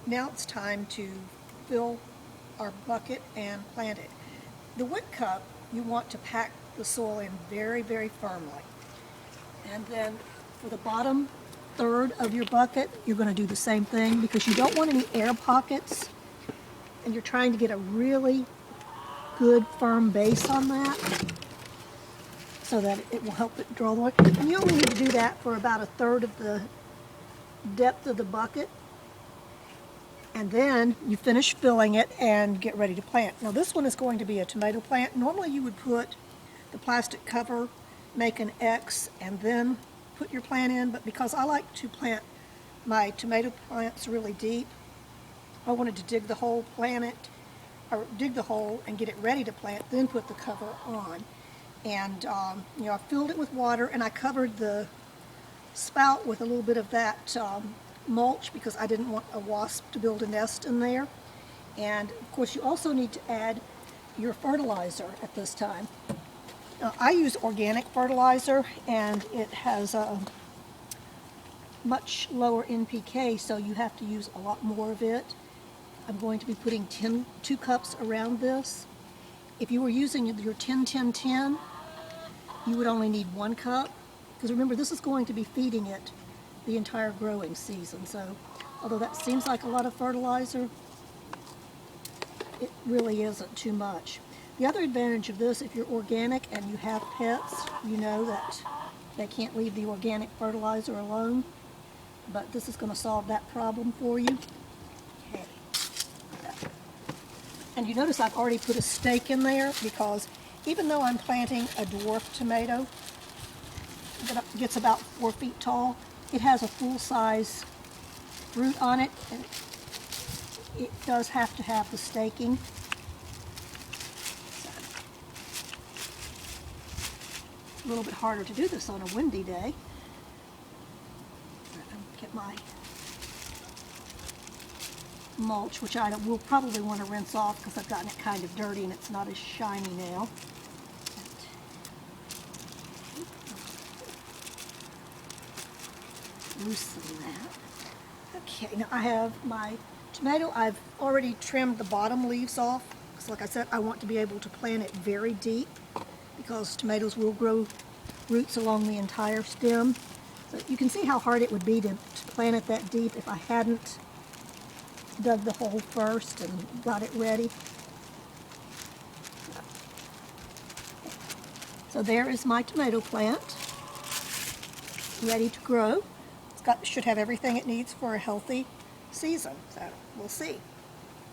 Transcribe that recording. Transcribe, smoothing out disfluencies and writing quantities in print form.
now it's time to fill our bucket and plant it. The wood cup, you want to pack the soil in very, very firmly. And then for the bottom third of your bucket, you're going to do the same thing because you don't want any air pockets, and you're trying to get a really good firm base on that so that it will help it draw the water. And you only need to do that for about a third of the depth of the bucket. And then you finish filling it and get ready to plant. Now this one is going to be a tomato plant. Normally you would put the plastic cover, make an X, and then put your plant in, but because I like to plant my tomato plants really deep, I wanted to dig the hole, plant it, or dig the hole and get it ready to plant, then put the cover on. And I filled it with water, and I covered the spout with a little bit of that mulch because I didn't want a wasp to build a nest in there. And of course you also need to add your fertilizer at this time. I use organic fertilizer, and it has a much lower NPK, so you have to use a lot more of it. I'm going to be putting 2 cups around this. If you were using your 10-10-10, you would only need 1 cup, because remember, this is going to be feeding it the entire growing season. So although that seems like a lot of fertilizer, it really isn't too much. The other advantage of this, if you're organic and you have pets, you know that they can't leave the organic fertilizer alone, but this is going to solve that problem for you. Okay. And you notice I've already put a stake in there because even though I'm planting a dwarf tomato that gets about 4 feet tall, it has a full-size root on it, and it does have to have the staking. A little bit harder to do this on a windy day. Get my mulch, which I will probably want to rinse off because I've gotten it kind of dirty and it's not as shiny now. Loosen that. Okay, now I have my tomato. I've already trimmed the bottom leaves off because, like I said, I want to be able to plant it very deep because tomatoes will grow roots along the entire stem. So you can see how hard it would be to plant it that deep if I hadn't dug the hole first and got it ready. So there is my tomato plant, ready to grow. Should have everything it needs for a healthy season, so we'll see.